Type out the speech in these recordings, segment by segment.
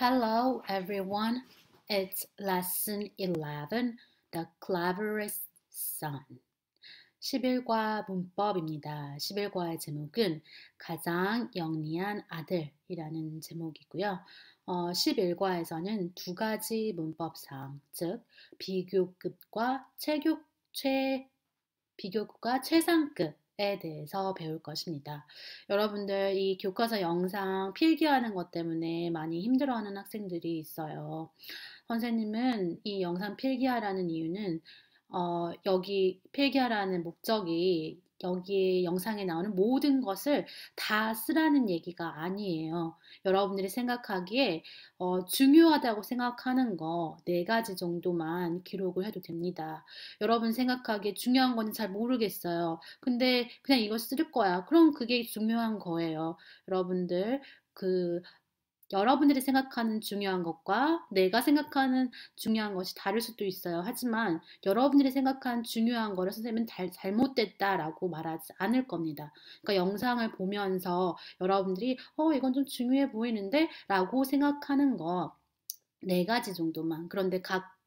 Hello everyone, it's lesson 11, The Cleverest Son. 11과 문법입니다. 11과의 제목은 가장 영리한 아들이라는 제목이고요. 11과에서는 두 가지 문법상, 즉 비교급과 비교급과 최상급에 대해서 배울 것입니다. 여러분들 이 교과서 영상 필기하는 것 때문에 많이 힘들어하는 학생들이 있어요. 선생님은 이 영상 필기하라는 이유는 여기 필기하라는 목적이 여기 영상에 나오는 모든 것을 다 쓰라는 얘기가 아니에요. 여러분들이 생각하기에 중요하다고 생각하는 거 4가지 정도만 기록을 해도 됩니다. 여러분 생각하기에 중요한 건지 잘 모르겠어요. 근데 그냥 이거 쓸 거야. 그럼 그게 중요한 거예요. 여러분들 여러분들이 생각하는 중요한 것과 내가 생각하는 중요한 것이 다를 수도 있어요. 하지만 여러분들이 생각하는 중요한 거를 선생님은 잘못됐다라고 말하지 않을 겁니다. 그러니까 영상을 보면서 여러분들이 이건 좀 중요해 보이는데 라고 생각하는 거 4가지 정도만. 그런데 각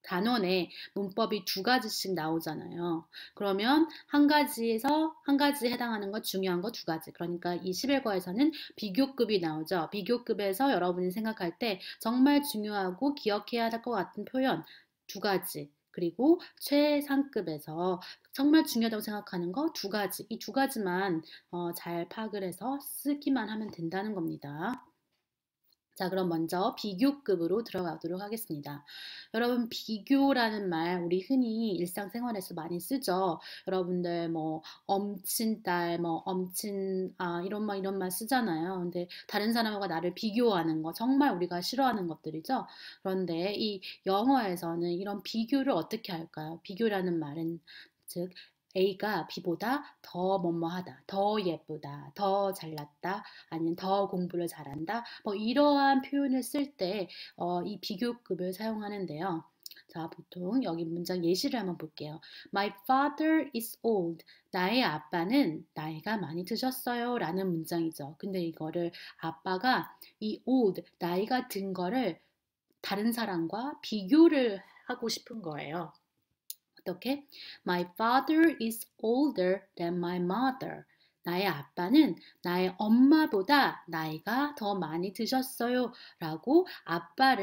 단원에 문법이 2가지씩 나오잖아요. 그러면 한 가지에서 한 가지에 해당하는 거 중요한 거 2가지. 그러니까 이 11과에서는 비교급이 나오죠. 비교급에서 여러분이 생각할 때 정말 중요하고 기억해야 할 것 같은 표현 2가지. 그리고 최상급에서 정말 중요하다고 생각하는 거 2가지. 이 2가지만 잘 파악을 해서 쓰기만 하면 된다는 겁니다. 자, 그럼 먼저 비교급으로 들어가도록 하겠습니다. 여러분, 비교라는 말 우리 흔히 일상생활에서 많이 쓰죠. 여러분들 엄친딸, 엄친 이런 말 쓰잖아요. 근데 다른 사람과 나를 비교하는 거 정말 우리가 싫어하는 것들이죠. 그런데 이 영어에서는 이런 비교를 어떻게 할까요? 비교라는 말은 즉 A가 B보다 더 뭐뭐하다, 더 예쁘다, 더 잘났다, 아니면 더 공부를 잘한다. 이러한 표현을 쓸 때 이 비교급을 사용하는데요. 자, 보통 여기 문장 예시를 한번 볼게요. My father is old. 나의 아빠는 나이가 많이 드셨어요. 라는 문장이죠. 근데 이거를 아빠가 이 old, 나이가 든 거를 다른 사람과 비교를 하고 싶은 거예요. 어떻게? My father is older than my mother. 나의 아빠는 나의 엄마보다 나이가 더 많이 드셨어요. 라고 아빠가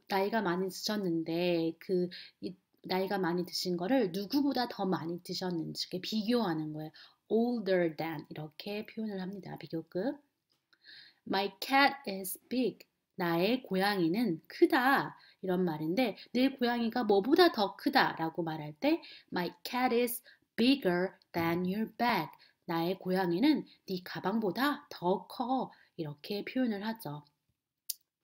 나이가 많이 드셨는데 나이가 많이 드신 거를 누구보다 더 많이 드셨는지 비교하는 거예요. older than 이렇게 표현을 합니다. 비교급. My cat is big. 나의 고양이는 크다. 이런 말인데 내 고양이가 뭐보다 더 크다라고 말할 때 My cat is bigger than your bag. 나의 고양이는 네 가방보다 더 커. 이렇게 표현을 하죠.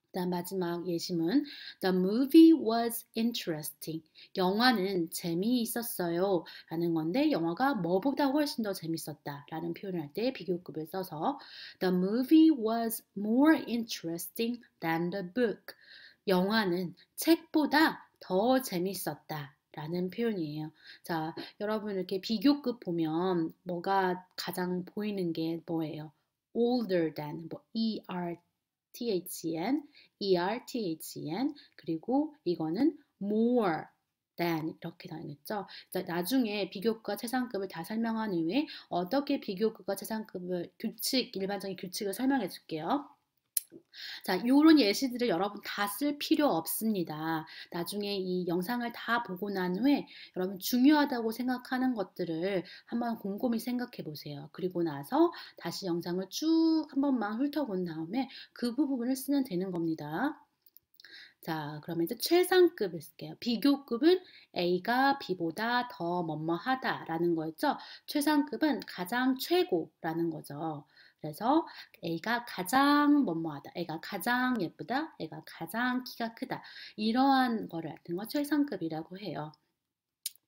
그다음 마지막 예시문 The movie was interesting. 영화는 재미있었어요 라는 건데 영화가 뭐보다 훨씬 더 재밌었다 라는 표현을 할 때 비교급을 써서 The movie was more interesting than the book. 영화는 책보다 더 재밌었다 라는 표현이에요. 자, 여러분 이렇게 비교급 보면 뭐가 가장 보이는 게 뭐예요? older than, ERTHEN, 그리고 이거는 more than 이렇게 나뉘겠죠. 나중에 비교급과 최상급을 다 설명한 이후에 어떻게 비교급과 최상급을 일반적인 규칙을 설명해 줄게요. 자, 이런 예시들을 여러분 다 쓸 필요 없습니다. 나중에 이 영상을 다 보고 난 후에 여러분 중요하다고 생각하는 것들을 한번 곰곰이 생각해 보세요. 그리고 나서 다시 영상을 쭉 한 번만 훑어본 다음에 그 부분을 쓰면 되는 겁니다. 자, 그러면 이제 최상급을 쓸게요. 비교급은 A가 B보다 더 뭐뭐하다 라는 거였죠. 최상급은 가장 최고라는 거죠. 그래서 A가 가장 뭐뭐하다, A가 가장 예쁘다, A가 가장 키가 크다 이러한 거를 하는 거 최상급이라고 해요.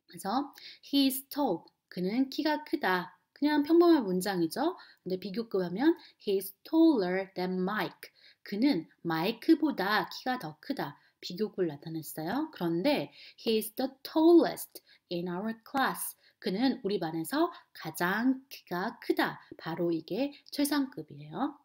그래서 he is tall, 그는 키가 크다. 그냥 평범한 문장이죠. 근데 비교급 하면 he is taller than Mike. 그는 마이크보다 키가 더 크다. 비교급을 나타냈어요. 그런데 he is the tallest in our class. 그는 우리 반에서 가장 키가 크다. 바로 이게 최상급이에요.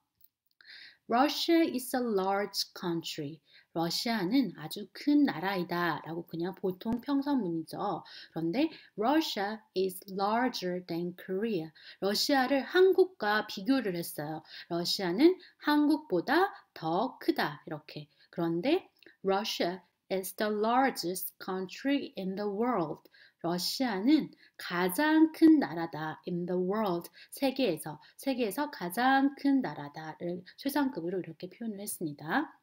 Russia is a large country. 러시아는 아주 큰 나라이다 라고 그냥 보통 평서문이죠. 그런데 Russia is larger than Korea. 러시아를 한국과 비교를 했어요. 러시아는 한국보다 더 크다 이렇게. 그런데 Russia is the largest country in the world. 러시아는 가장 큰 나라다. in the world. 세계에서 가장 큰 나라다를 최상급으로 이렇게 표현을 했습니다.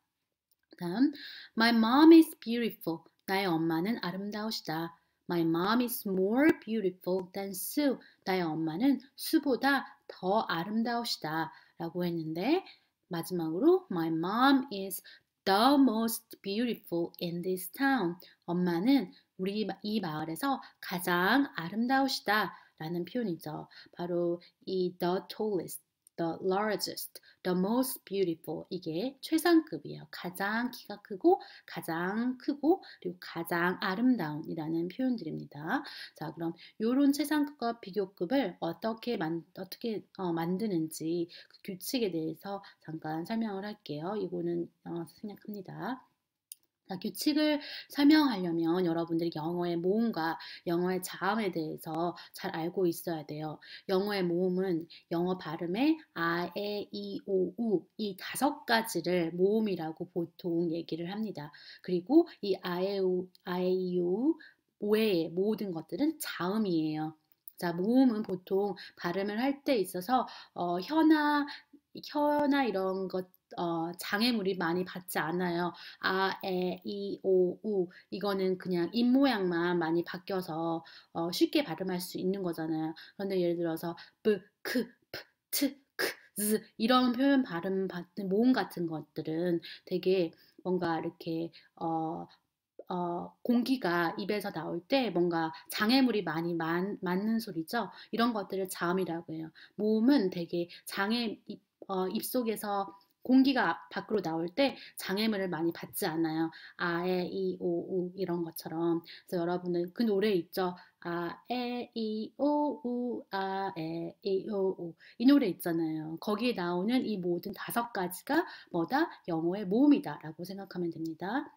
다음, My mom is beautiful. 나의 엄마는 아름다우시다. My mom is more beautiful than Sue. 나의 엄마는 수보다 더 아름다우시다. 라고 했는데 마지막으로 My mom is the most beautiful in this town. 엄마는 우리 이 마을에서 가장 아름다우시다. 라는 표현이죠. 바로 이 the tallest, the largest, the most beautiful 이게 최상급이에요. 가장 키가 크고 가장 크고 그리고 가장 아름다운이라는 표현들입니다. 자, 그럼 이런 최상급과 비교급을 어떻게 만드는지 그 규칙에 대해서 잠깐 설명을 할게요. 이거는 생략합니다. 자, 규칙을 설명하려면 여러분들이 영어의 모음과 영어의 자음에 대해서 잘 알고 있어야 돼요. 영어의 모음은 영어 발음의 아, 에, 이, 오, 우 이 5가지를 모음이라고 보통 얘기를 합니다. 그리고 이 아, 에, 이, 오, 우 외의 모든 것들은 자음이에요. 자, 모음은 보통 발음을 할 때 있어서 혀나 이런 것 장애물이 많이 받지 않아요. 아, 에, 이, 오, 우 이거는 그냥 입 모양만 많이 바뀌어서 쉽게 발음할 수 있는 거잖아요. 그런데 예를 들어서 b, 크, 프, 트, 크, 즈 이런 표현 발음 같은 모음 같은 것들은 되게 뭔가 이렇게 공기가 입에서 나올 때 뭔가 장애물이 많이 맞는 소리죠. 이런 것들을 자음이라고 해요. 모음은 되게 입속에서 공기가 밖으로 나올 때 장애물을 많이 받지 않아요. 아, 에, 이, 오, 우 이런 것처럼. 그래서 여러분은 그 노래 있죠. 아, 에, 이, 오, 우, 아, 에, 이, 오, 우. 이 노래 있잖아요. 거기에 나오는 이 모든 5가지가 뭐다? 영어의 모음이다라고 생각하면 됩니다.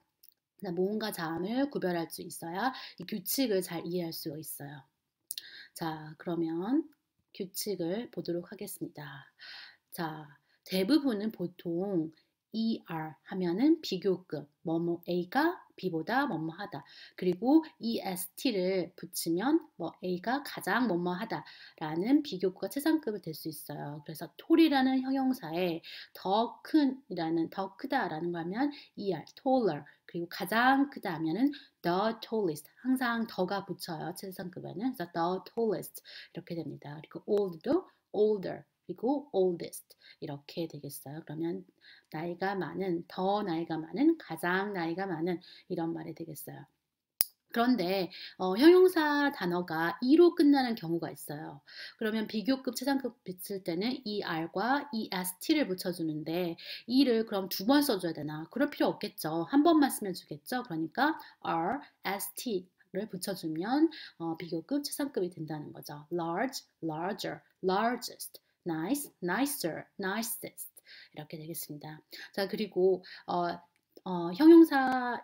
모음과 자음을 구별할 수 있어야 이 규칙을 잘 이해할 수가 있어요. 자, 그러면 규칙을 보도록 하겠습니다. 자, 대부분은 보통 ER 하면은 비교급, 뭐뭐 A가 B보다 뭐뭐하다. 그리고 EST를 붙이면 뭐 A가 가장 뭐뭐하다라는 비교급과 최상급이 될 수 있어요. 그래서 톨이라는 형용사에 더 큰이라는 더 크다라는 거 하면 ER, taller. 그리고 가장 크다 하면은 the tallest. 항상 더가 붙여요. 최상급에는. 그래서 the tallest 이렇게 됩니다. 그리고 old도 older. 그리고 oldest 이렇게 되겠어요. 그러면 나이가 많은, 더 나이가 많은, 가장 나이가 많은 이런 말이 되겠어요. 그런데 형용사 단어가 e로 끝나는 경우가 있어요. 그러면 비교급, 최상급 붙일 때는 er과 est를 붙여주는데 e를 그럼 2번 써줘야 되나? 그럴 필요 없겠죠. 한 번만 쓰면 주겠죠. 그러니까 r, st 를 붙여주면 비교급, 최상급이 된다는 거죠. large, larger, largest, nice, nicer, nicest 이렇게 되겠습니다. 자, 그리고 형용사의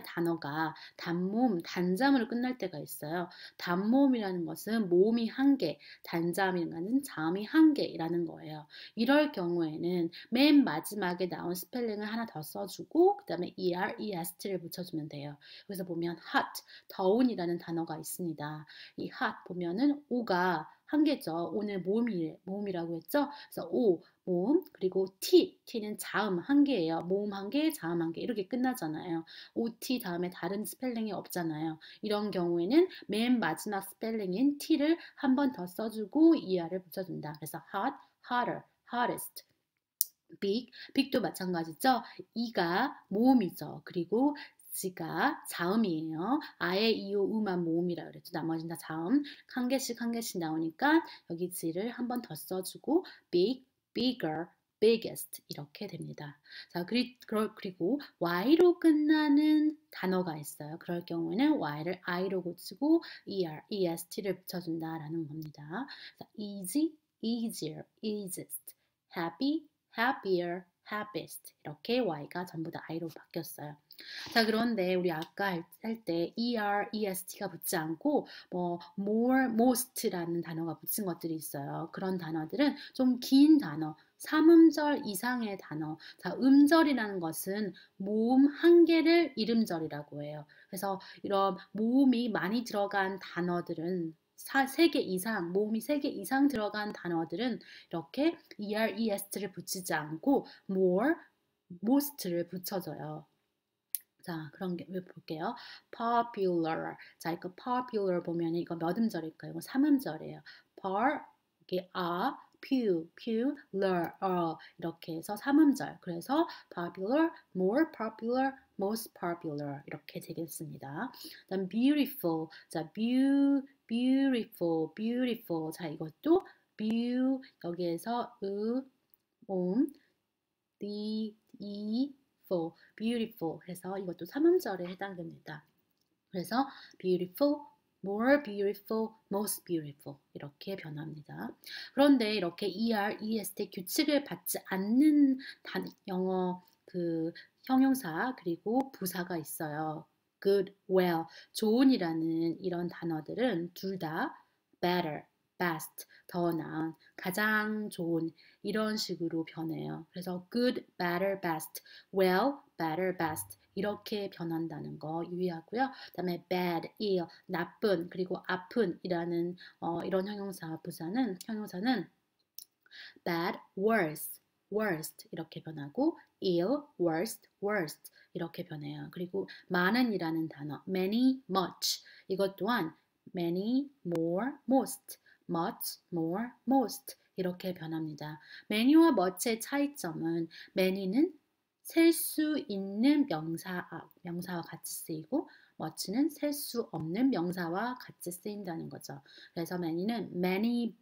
단어가 단모음, 단자음으로 끝날 때가 있어요. 단모음이라는 것은 모음이 1개, 단자음이라는 자음이 1개라는 거예요. 이럴 경우에는 맨 마지막에 나온 스펠링을 하나 더 써주고 그 다음에 er, est를 붙여주면 돼요. 그래서 보면 hot, 더운이라는 단어가 있습니다. 이 hot 보면은 o가 1개죠. 오늘 모음이라고 했죠. 그래서 o 모음 그리고 t는 자음 1개예요. 모음 1개, 자음 1개 이렇게 끝나잖아요. ot 다음에 다른 스펠링이 없잖아요. 이런 경우에는 맨 마지막 스펠링인 t를 한 번 더 써주고 er를 붙여준다. 그래서 hot, hotter, hottest. big도 마찬가지죠. e가 모음이죠. 그리고 지가 자음이에요. 아예 이오 우만 모음이라 그랬죠. 나머지는 다 자음. 한 개씩 나오니까 여기 지를 한 번 더 써주고 big, bigger, biggest 이렇게 됩니다. 자, 그리고 y로 끝나는 단어가 있어요. 그럴 경우에는 y를 i로 고치고 est를 붙여준다라는 겁니다. easy, easier, easiest, happy, happier, happiest 이렇게 y가 전부 다 i로 바뀌었어요. 자, 그런데 우리 아까 할 때 est가 붙지 않고 뭐 more, most라는 단어가 붙은 것들이 있어요. 그런 단어들은 좀 긴 단어, 3음절 이상의 단어. 자, 음절이라는 것은 모음 한 개를 이름절이라고 해요. 그래서 이런 모음이 많이 들어간 단어들은 3개 이상, 모음이 3개 이상 들어간 단어들은 이렇게 est를 붙이지 않고 more, most를 붙여줘요. 자, 그런 게 볼게요. popular. 자, 이거 popular 보면 이거 몇 음절일까요? 이거 3음절이에요. par, 이게 popular, 이렇게 해서 3음절. 그래서 popular, more popular, most popular 이렇게 되겠습니다. 그다음 beautiful. 자, beautiful, beautiful. 자, 이것도 여기에서 beautiful 해서 이것도 3음절에 해당됩니다. 그래서 beautiful, more beautiful, most beautiful 이렇게 변합니다. 그런데 이렇게 est 규칙을 받지 않는 영어 그 형용사 그리고 부사가 있어요. good, well, 좋은이라는 이런 단어들은 둘 다 better, best, 더 나은, 가장 좋은 이런 식으로 변해요. 그래서 good, better, best, well, better, best 이렇게 변한다는 거 유의하고요. 그다음에 bad, ill, 나쁜 그리고 아픈이라는 이런 형용사는 bad, worse, worst 이렇게 변하고 ill, worst, worst 이렇게 변해요. 그리고 많은이라는 단어 many, much 이것 또한 many, more, most, much, more, most 이렇게 변합니다. many와 much의 차이점은 many는 셀 수 있는 명사와 같이 쓰이고 much는 셀 수 없는 명사와 같이 쓰인다는 거죠. 그래서 many는 many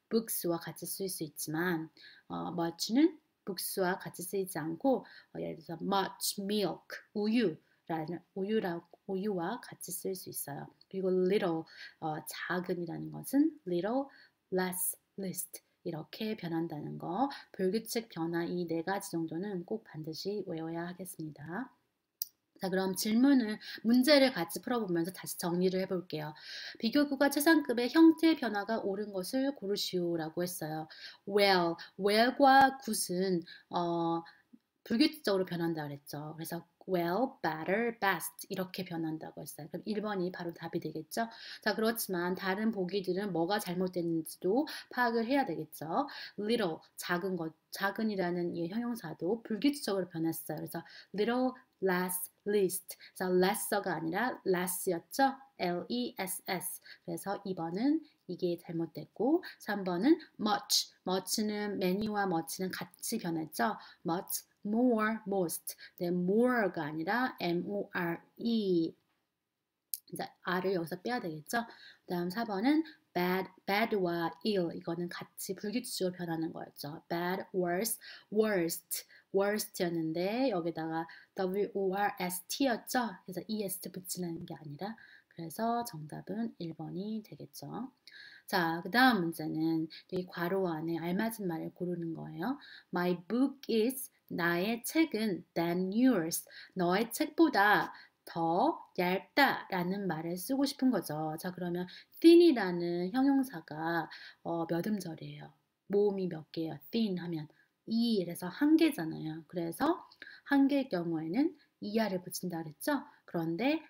books와 같이 쓰일 수 있지만 much는 books와 같이 쓰이지 않고 예를 들어서 much milk, 우유와 같이 쓸 수 있어요. 그리고 little, 작은이라는 것은 little, less, least 이렇게 변한다는 거, 불규칙 변화 이 4가지 정도는 꼭 반드시 외워야 하겠습니다. 자, 그럼 문제를 같이 풀어보면서 다시 정리를 해볼게요. 비교구가 최상급의 형태 변화가 옳은 것을 고르시오라고 했어요. well과 good은 불규칙적으로 변한다 그랬죠. 그래서 well, better, best 이렇게 변한다고 했어요. 그럼 1번이 바로 답이 되겠죠. 자, 그렇지만 다른 보기들은 뭐가 잘못됐는지도 파악을 해야 되겠죠. little, 작은이라는 이 형용사도 불규칙적으로 변했어요. 그래서 little, less, least. 그래서 lesser가 아니라 less였죠. less. 그래서 2번은 이게 잘못됐고 3번은 much는 many와 much는 같이 변했죠. much, more, most. 네, more가 아니라 more. 이제 r을 여기서 빼야 되겠죠. 그 다음 4번은 bad와 ill 이거는 같이 불규칙적으로 변하는 거였죠. bad, worse, worst였는데 여기다가 worst였죠. 그래서 est 붙이는 게 아니라 그래서 정답은 1번이 되겠죠. 자, 그 다음 문제는 이 괄호 안에 알맞은 말을 고르는 거예요. My book is 나의 책은 than yours. 너의 책보다 더 얇다라는 말을 쓰고 싶은 거죠. 자, 그러면 thin이라는 형용사가 몇 음절이에요? 모음이 몇 개예요? thin 하면 2, 그래서 한 개잖아요. 그래서 한 개의 경우에는 이하를 붙인다 그랬죠? 그런데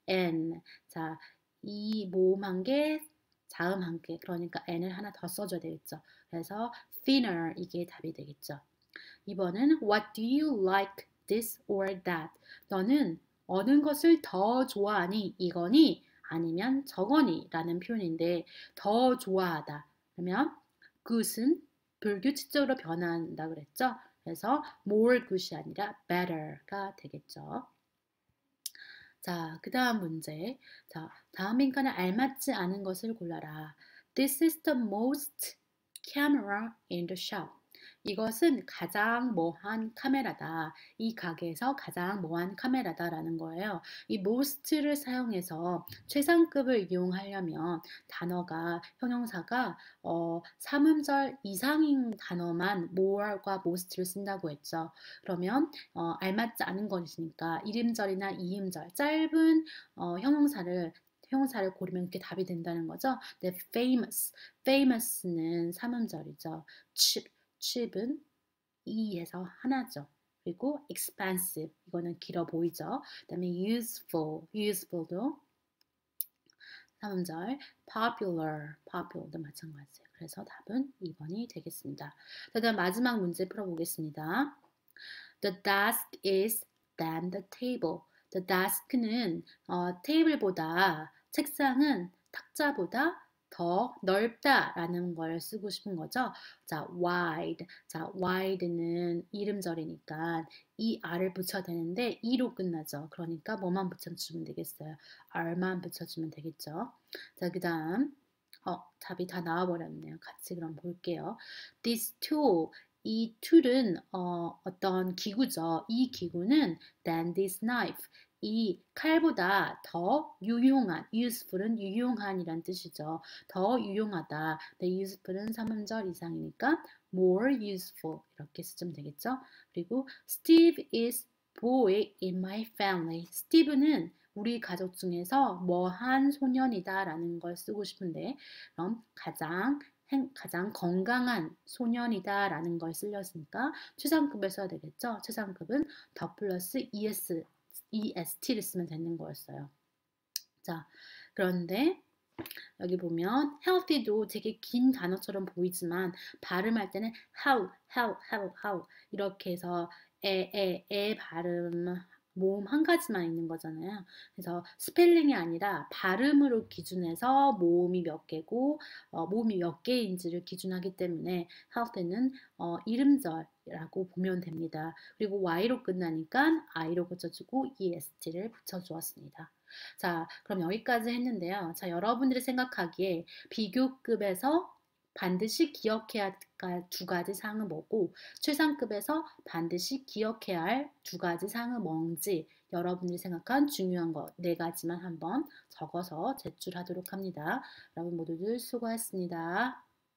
in, 자, 이 모음 한 개, 자음 한 개, 그러니까 n을 하나 더 써줘야 되겠죠. 그래서 thinner 이게 답이 되겠죠. 2번은 What do you like, this or that? 너는 어느 것을 더 좋아하니? 이거니? 아니면 저거니? 라는 표현인데 더 좋아하다. 그러면 good은 불규칙적으로 변한다 그랬죠? 그래서 more good이 아니라 better가 되겠죠. 자, 그 다음 문제. 자, 다음 빈칸에 알맞지 않은 것을 골라라. This is the most camera in the shop. 이것은 가장 뭐한 카메라다. 이 가게에서 가장 뭐한 카메라다라는 거예요. 이 most를 사용해서 최상급을 이용하려면 단어가 형용사가 삼음절 이상인 단어만 more과 most를 쓴다고 했죠. 그러면 알맞지 않은 것이니까 이름절이나 이음절 짧은 형용사를 고르면 이렇게 답이 된다는 거죠. 네, famous는 삼음절이죠. cheap은 e에서 하나죠. 그리고 expensive 이거는 길어 보이죠. 그다음에 useful도 삼음절, popular도 마찬가지예요. 그래서 답은 2번이 되겠습니다. 다음 마지막 문제 풀어보겠습니다. The desk is than the table. The desk는 테이블보다 책상은 탁자보다 더 넓다라는 걸 쓰고 싶은 거죠. 자, wide는 이름절이니까 이 r을 붙여야 되는데 e로 끝나죠. 그러니까 뭐만 붙여주면 되겠어요. r만 붙여주면 되겠죠. 자, 그 다음 답이 다 나와버렸네요. 같이 그럼 볼게요. This tool 이 툴은 어떤 기구죠. 이 기구는 than this knife. 이 칼보다 더 유용한, useful은 유용한이란 뜻이죠. 더 유용하다. 네, useful은 삼음절 이상이니까 more useful 이렇게 쓰면 되겠죠. 그리고 Steve is boy in my family. 스티브는 우리 가족 중에서 뭐한 소년이다 라는 걸 쓰고 싶은데 그럼 가장 건강한 소년이다 라는 걸 쓰렸으니까 최상급을 써야 되겠죠. 최상급은 더 플러스 EST를 쓰면 되는 거였어요. 자, 그런데 여기 보면 healthy도 되게 긴 단어처럼 보이지만 발음할 때는 how 이렇게 해서 에 발음 모음 한 가지만 있는 거잖아요. 그래서 스펠링이 아니라 발음으로 기준해서 모음이 몇 개고 모음이 몇 개인지를 기준하기 때문에 healthy는 이름절이라고 보면 됩니다. 그리고 y로 끝나니까 i로 붙여주고 est를 붙여주었습니다. 자, 그럼 여기까지 했는데요. 자, 여러분들이 생각하기에 비교급에서 반드시 기억해야 할 두 가지 사항은 뭐고 최상급에서 반드시 기억해야 할 두 가지 사항은 뭔지 여러분들이 생각한 중요한 것 네 가지만 한번 적어서 제출하도록 합니다. 여러분 모두들 수고하셨습니다.